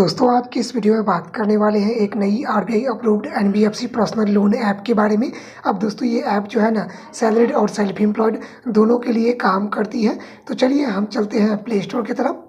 दोस्तों आज की इस वीडियो में बात करने वाले हैं एक नई RBI approved NBFC personal loan app के बारे में। अब दोस्तों ये ऐप जो है ना सैलरीड और सेल्फ एम्प्लॉयड दोनों के लिए काम करती है। तो चलिए हम चलते हैं प्ले स्टोर की तरफ।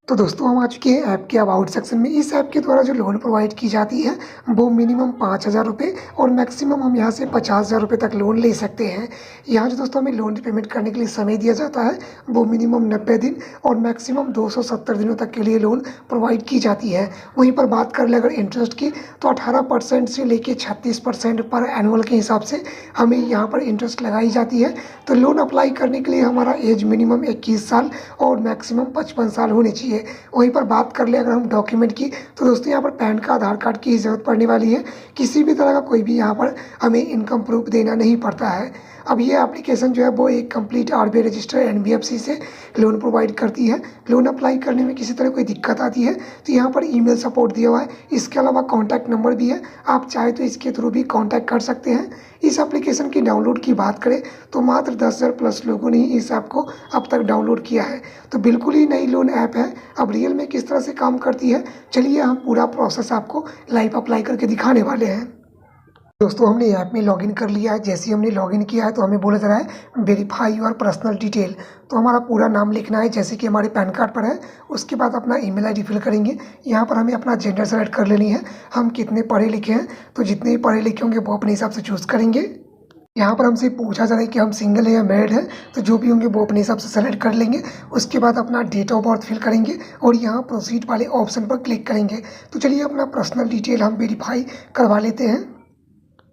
तो दोस्तों हम आ चुके हैं ऐप के अबाउट सेक्शन में। इस ऐप के द्वारा जो लोन प्रोवाइड की जाती है वो मिनिमम 5,000 रुपये और मैक्सिमम हम यहाँ से 50,000 रुपये तक लोन ले सकते हैं। यहाँ जो दोस्तों हमें लोन पेमेंट करने के लिए समय दिया जाता है वो मिनिमम 90 दिन और मैक्सिमम 270 दिनों तक के लिए लोन प्रोवाइड की जाती है। वहीं पर बात कर ले अगर इंटरेस्ट की तो 18% से लेके 36% पर एनुअल के हिसाब से हमें यहाँ पर इंटरेस्ट लगाई जाती है। तो लोन अप्लाई करने के लिए हमारा एज मिनिमम 21 साल और मैक्सिमम 55 साल होनी चाहिए। वहीं पर बात कर ले अगर हम डॉक्यूमेंट की तो दोस्तों यहाँ पर पैन कार्ड आधार कार्ड की ज़रूरत पड़ने वाली है। किसी भी तरह का कोई भी यहाँ पर हमें इनकम प्रूफ देना नहीं पड़ता है। अब ये एप्लीकेशन जो है वो एक कंप्लीट आरबीआई रजिस्टर्ड एनबीएफसी से लोन प्रोवाइड करती है। लोन अप्लाई करने में किसी तरह कोई दिक्कत आती है तो यहाँ पर ईमेल सपोर्ट दिया हुआ है। इसके अलावा कॉन्टैक्ट नंबर भी है, आप चाहे तो इसके थ्रू भी कॉन्टैक्ट कर सकते हैं। इस एप्लीकेशन की डाउनलोड की बात करें तो मात्र 10,000 प्लस लोगों ने ही इस ऐप को अब तक डाउनलोड किया है। तो बिल्कुल ही नई लोन ऐप है। अब रियल में किस तरह से काम करती है चलिए हम पूरा प्रोसेस आपको लाइव अप्लाई करके दिखाने वाले हैं। दोस्तों हमने ऐप में लॉगिन कर लिया है। जैसे ही हमने लॉगिन किया है तो हमें बोला जा रहा है वेरीफाई योर पर्सनल डिटेल। तो हमारा पूरा नाम लिखना है जैसे कि हमारे पैन कार्ड पर है। उसके बाद अपना ईमेल आईडी फिल करेंगे। यहाँ पर हमें अपना जेंडर सेलेक्ट कर लेनी है। हम कितने पढ़े लिखे हैं तो जितने ही पढ़े लिखे होंगे वो अपने हिसाब से चूज़ करेंगे। यहाँ पर हमसे पूछा जा रहा है कि हम सिंगल है या मैरिड है, तो जो भी होंगे वो अपने हिसाब से सेलेक्ट कर लेंगे। उसके बाद अपना डेट ऑफ बर्थ फिल करेंगे और यहाँ प्रोसीड वाले ऑप्शन पर क्लिक करेंगे। तो चलिए अपना पर्सनल डिटेल हम वेरीफाई करवा लेते हैं।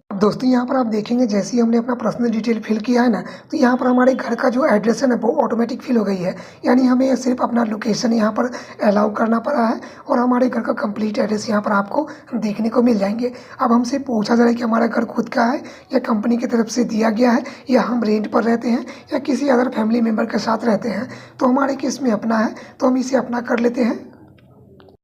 अब दोस्तों यहाँ पर आप देखेंगे जैसे ही हमने अपना पर्सनल डिटेल फिल किया है ना तो यहाँ पर हमारे घर का जो एड्रेस है ना वो ऑटोमेटिक फिल हो गई है। यानी हमें सिर्फ अपना लोकेशन यहाँ पर अलाउ करना पड़ा है और हमारे घर का कंप्लीट एड्रेस यहाँ पर आपको देखने को मिल जाएंगे। अब हमसे पूछा जा रहा है कि हमारा घर खुद का है या कंपनी की तरफ से दिया गया है या हम रेंट पर रहते हैं या किसी अदर फैमिली मेम्बर के साथ रहते हैं। तो हमारे केस में अपना है तो हम इसे अपना कर लेते हैं।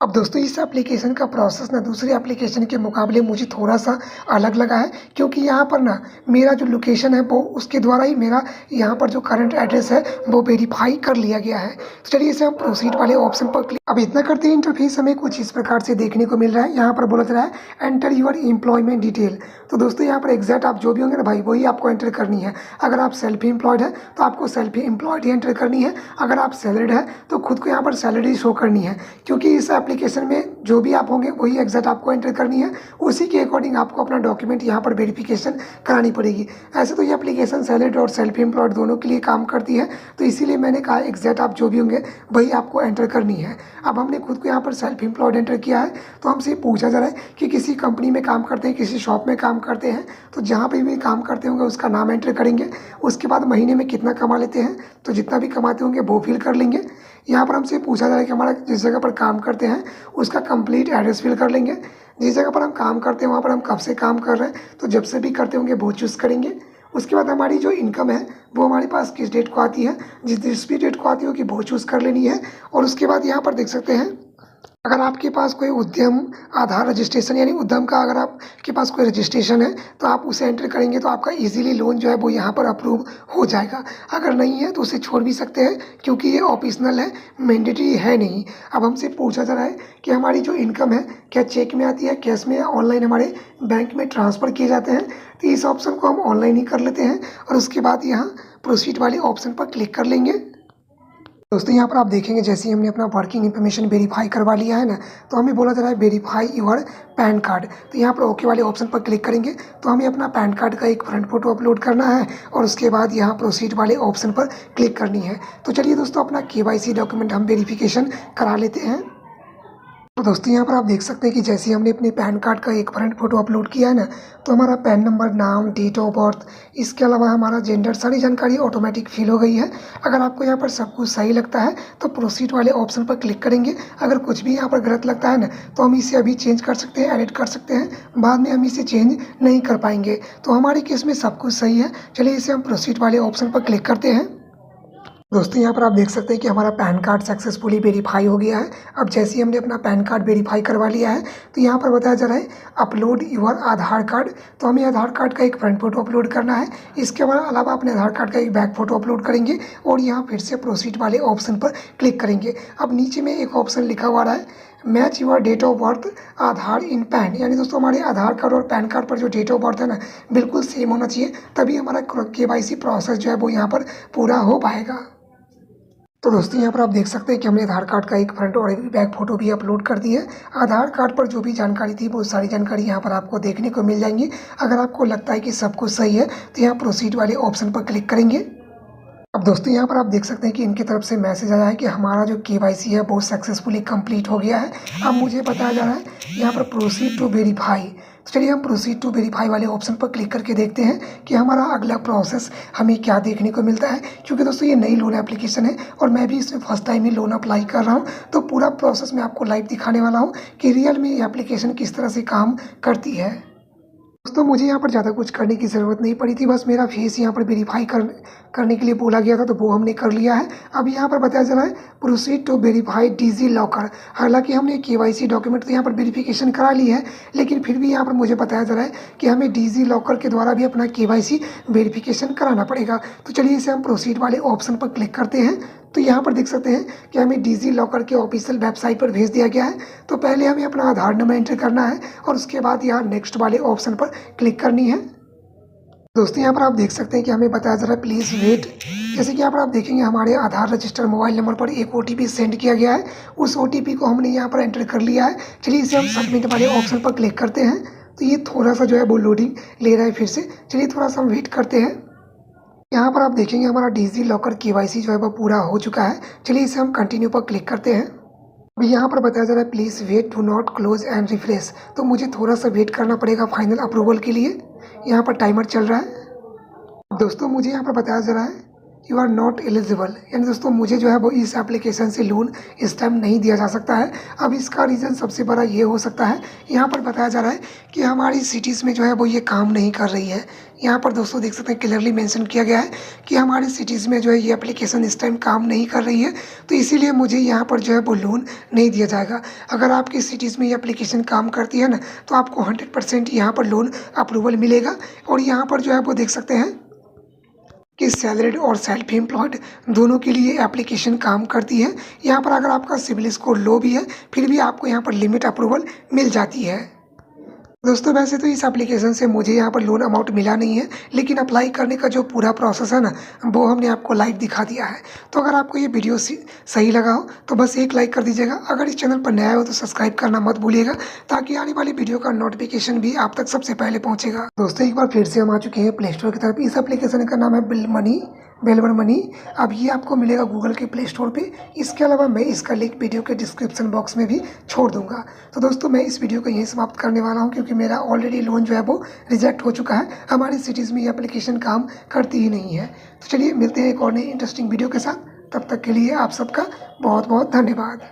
अब दोस्तों इस एप्लीकेशन का प्रोसेस ना दूसरी एप्लीकेशन के मुकाबले मुझे थोड़ा सा अलग लगा है क्योंकि यहाँ पर ना मेरा जो लोकेशन है वो उसके द्वारा ही मेरा यहाँ पर जो करंट एड्रेस है वो वेरीफाई कर लिया गया है। तो चलिए इसे हम प्रोसीड वाले ऑप्शन पर क्लिक। अब इतना करते हैं इंटरफेस हमें कुछ इस प्रकार से देखने को मिल रहा है। यहाँ पर बोला जा रहा है एंटर यूर एम्प्लॉयमेंट डिटेल। तो दोस्तों यहाँ पर एग्जैक्ट आप जो भी होंगे ना भाई वही आपको एंटर करनी है। अगर आप सेल्फ एम्प्लॉयड है तो आपको सेल्फ एम्प्लॉयड ही एंटर करनी है। अगर आप सैलरीड है तो खुद को यहाँ पर सैलरी शो करनी है क्योंकि इस एप्लीकेशन में जो भी आप होंगे वही एग्जैक्ट आपको एंटर करनी है। उसी के अकॉर्डिंग आपको अपना डॉक्यूमेंट यहाँ पर वेरिफिकेशन करानी पड़ेगी। ऐसे तो ये एप्लीकेशन सैलरीड और सेल्फ एम्प्लॉयड दोनों के लिए काम करती है तो इसीलिए मैंने कहा एग्जैक्ट आप जो भी होंगे वही आपको एंटर करनी है। अब हमने खुद को यहाँ पर सेल्फ एम्प्लॉयड एंटर किया है तो हमसे पूछा जा रहा है कि किसी कंपनी में काम करते हैं, किसी शॉप में काम करते हैं, तो जहाँ पर भी काम करते होंगे उसका नाम एंटर करेंगे। उसके बाद महीने में कितना कमा लेते हैं तो जितना भी कमाते होंगे वो फिल कर लेंगे। यहाँ पर हमसे पूछा जा रहा है कि हमारा जिस जगह पर काम करते हैं उसका कंप्लीट एड्रेस फिल कर लेंगे। जिस जगह पर हम काम करते हैं वहाँ पर हम कब से काम कर रहे हैं तो जब से भी करते होंगे वो चूज़ करेंगे। उसके बाद हमारी जो इनकम है वो हमारे पास किस डेट को आती है, जिस भी डेट को आती होगी वो चूज़ कर लेनी है। और उसके बाद यहाँ पर देख सकते हैं अगर आपके पास कोई उद्यम आधार रजिस्ट्रेशन यानी उद्यम का अगर आपके पास कोई रजिस्ट्रेशन है तो आप उसे एंटर करेंगे तो आपका इजीली लोन जो है वो यहाँ पर अप्रूव हो जाएगा। अगर नहीं है तो उसे छोड़ भी सकते हैं क्योंकि ये ऑप्शनल है, मैंडेटरी है नहीं। अब हमसे पूछा जा रहा है कि हमारी जो इनकम है क्या चेक में आती है, कैश में, ऑनलाइन हमारे बैंक में ट्रांसफ़र किए जाते हैं। तो इस ऑप्शन को हम ऑनलाइन ही कर लेते हैं और उसके बाद यहाँ प्रोसीड वाले ऑप्शन पर क्लिक कर लेंगे। दोस्तों यहाँ पर आप देखेंगे जैसे ही हमने अपना वर्किंग इन्फॉर्मेशन वेरीफाई करवा लिया है ना तो हमें बोला जा रहा है वेरीफाई योर पैन कार्ड। तो यहाँ पर ओके वाले ऑप्शन पर क्लिक करेंगे तो हमें अपना पैन कार्ड का एक फ्रंट फोटो अपलोड करना है और उसके बाद यहाँ प्रोसीड वाले ऑप्शन पर क्लिक करनी है। तो चलिए दोस्तों अपना केवाईसी डॉक्यूमेंट हम वेरिफिकेशन करा लेते हैं। तो दोस्तों यहाँ पर आप देख सकते हैं कि जैसे ही हमने अपने पैन कार्ड का एक फ्रंट फोटो अपलोड किया है ना तो हमारा पैन नंबर, नाम, डेट ऑफ बर्थ, इसके अलावा हमारा जेंडर, सारी जानकारी ऑटोमेटिक फिल हो गई है। अगर आपको यहाँ पर सब कुछ सही लगता है तो प्रोसीड वाले ऑप्शन पर क्लिक करेंगे। अगर कुछ भी यहाँ पर गलत लगता है ना तो हम इसे अभी चेंज कर सकते हैं, एडिट कर सकते हैं, बाद में हम इसे चेंज नहीं कर पाएंगे। तो हमारे केस में सब कुछ सही है। चलिए इसे हम प्रोसीड वाले ऑप्शन पर क्लिक करते हैं। दोस्तों यहाँ पर आप देख सकते हैं कि हमारा पैन कार्ड सक्सेसफुली वेरीफाई हो गया है। अब जैसे ही हमने अपना पैन कार्ड वेरीफाई करवा लिया है तो यहाँ पर बताया जा रहा है अपलोड योर आधार कार्ड। तो हमें आधार कार्ड का एक फ्रंट फोटो अपलोड करना है। इसके अलावा अपने आधार कार्ड का एक बैक फोटो अपलोड करेंगे और यहाँ फिर से प्रोसीड वाले ऑप्शन पर क्लिक करेंगे। अब नीचे में एक ऑप्शन लिखा हुआ रहा है match your date of birth Aadhaar in PAN, यानी दोस्तों हमारे आधार कार्ड और पैन कार्ड पर जो डेट ऑफ बर्थ है ना बिल्कुल सेम होना चाहिए, तभी हमारा KYC प्रोसेस जो है वो यहाँ पर पूरा हो पाएगा। तो दोस्तों यहाँ पर आप देख सकते हैं कि हमने आधार कार्ड का एक फ्रंट और एक बैक फोटो भी अपलोड कर दी है। आधार कार्ड पर जो भी जानकारी थी वो सारी जानकारी यहाँ पर आपको देखने को मिल जाएंगी। अगर आपको लगता है कि सब कुछ सही है तो यहाँ प्रोसीड वाले ऑप्शन पर क्लिक करेंगे। अब दोस्तों यहाँ पर आप देख सकते हैं कि इनकी तरफ से मैसेज आया है कि हमारा जो KYC है वो सक्सेसफुली कंप्लीट हो गया है। अब मुझे बताया जा रहा है यहाँ पर प्रोसीड टू वेरीफाई। तो चलिए हम प्रोसीड टू वेरीफाई वाले ऑप्शन पर क्लिक करके देखते हैं कि हमारा अगला प्रोसेस हमें क्या देखने को मिलता है। क्योंकि दोस्तों ये नई लोन एप्लीकेशन है और मैं भी इसमें फर्स्ट टाइम ही लोन अप्लाई कर रहा हूँ, तो पूरा प्रोसेस मैं आपको लाइव दिखाने वाला हूँ कि रियल में ये एप्लीकेशन किस तरह से काम करती है। दोस्तों मुझे यहाँ पर ज़्यादा कुछ करने की ज़रूरत नहीं पड़ी थी, बस मेरा फेस यहाँ पर वेरीफाई करने के लिए बोला गया था, तो वो हमने कर लिया है। अब यहाँ पर बताया जा रहा है proceed to verify DigiLocker. हालांकि हमने KYC डॉक्यूमेंट तो यहाँ पर वेरिफिकेशन करा ली है, लेकिन फिर भी यहाँ पर मुझे बताया जा रहा है कि हमें डिजी लॉकर के द्वारा भी अपना KYC वेरिफिकेशन कराना पड़ेगा। तो चलिए इसे हम प्रोसीड वाले ऑप्शन पर क्लिक करते हैं। तो यहाँ पर देख सकते हैं कि हमें डिजी लॉकर के ऑफिशियल वेबसाइट पर भेज दिया गया है। तो पहले हमें अपना आधार नंबर एंटर करना है और उसके बाद यहाँ नेक्स्ट वाले ऑप्शन पर क्लिक करनी है। दोस्तों यहाँ पर आप देख सकते हैं कि हमें बताया जा रहा है प्लीज़ वेट। जैसे कि यहाँ पर आप देखेंगे हमारे आधार रजिस्टर मोबाइल नंबर पर एक OTP सेंड किया गया है, उस OTP को हमने यहाँ पर एंटर कर लिया है। चलिए इसे हम सबमिट वाले ऑप्शन पर क्लिक करते हैं। तो ये थोड़ा सा जो है वो लोडिंग ले रहा है फिर से, चलिए थोड़ा सा हम वेट करते हैं। यहाँ पर आप देखेंगे हमारा डिजी लॉकर KYC जो है वो पूरा हो चुका है। चलिए इसे हम कंटिन्यू पर क्लिक करते हैं। अभी यहाँ पर बताया जा रहा है please wait to not close and refresh. तो मुझे थोड़ा सा वेट करना पड़ेगा फाइनल अप्रूवल के लिए। यहाँ पर टाइमर चल रहा है। दोस्तों मुझे यहाँ पर बताया जा रहा है यू आर नॉट एलिजिबल, यानी दोस्तों मुझे जो है वो इस एप्लीकेशन से लोन इस टाइम नहीं दिया जा सकता है। अब इसका रीज़न सबसे बड़ा ये हो सकता है, यहाँ पर बताया जा रहा है कि हमारी सिटीज़ में जो है वो ये काम नहीं कर रही है। यहाँ पर दोस्तों देख सकते हैं क्लियरली मेंशन किया गया है कि हमारी सिटीज़ में जो है ये एप्लीकेशन इस टाइम काम नहीं कर रही है, तो इसीलिए मुझे यहाँ पर जो है वो लोन नहीं दिया जाएगा। अगर आपकी सिटीज़ में ये एप्लीकेशन काम करती है ना तो आपको 100% यहाँ पर लोन अप्रूवल मिलेगा। और यहाँ पर जो है वो देख सकते हैं कि सैलरीड और सेल्फ एम्प्लॉयड दोनों के लिए एप्लीकेशन काम करती है। यहाँ पर अगर आपका सिविल स्कोर लो भी है फिर भी आपको यहाँ पर लिमिट अप्रूवल मिल जाती है। दोस्तों वैसे तो इस एप्लीकेशन से मुझे यहाँ पर लोन अमाउंट मिला नहीं है, लेकिन अप्लाई करने का जो पूरा प्रोसेस है ना वो हमने आपको लाइव दिखा दिया है। तो अगर आपको ये वीडियो सही लगा हो तो बस एक लाइक कर दीजिएगा। अगर इस चैनल पर नया हो तो सब्सक्राइब करना मत भूलिएगा, ताकि आने वाली वीडियो का नोटिफिकेशन भी आप तक सबसे पहले पहुँचेगा। दोस्तों एक बार फिर से हम आ चुके हैं प्ले स्टोर की तरफ। इस एप्लीकेशन का नाम है बेलवन मनी। अब ये आपको मिलेगा गूगल के प्ले स्टोर पे। इसके अलावा मैं इसका लिंक वीडियो के डिस्क्रिप्शन बॉक्स में भी छोड़ दूंगा। तो दोस्तों मैं इस वीडियो को यहीं समाप्त करने वाला हूँ, क्योंकि मेरा ऑलरेडी लोन जो है वो रिजेक्ट हो चुका है। हमारी सिटीज़ में ये एप्लीकेशन काम करती ही नहीं है। तो चलिए मिलते हैं एक और नई इंटरेस्टिंग वीडियो के साथ। तब तक के लिए आप सबका बहुत बहुत धन्यवाद।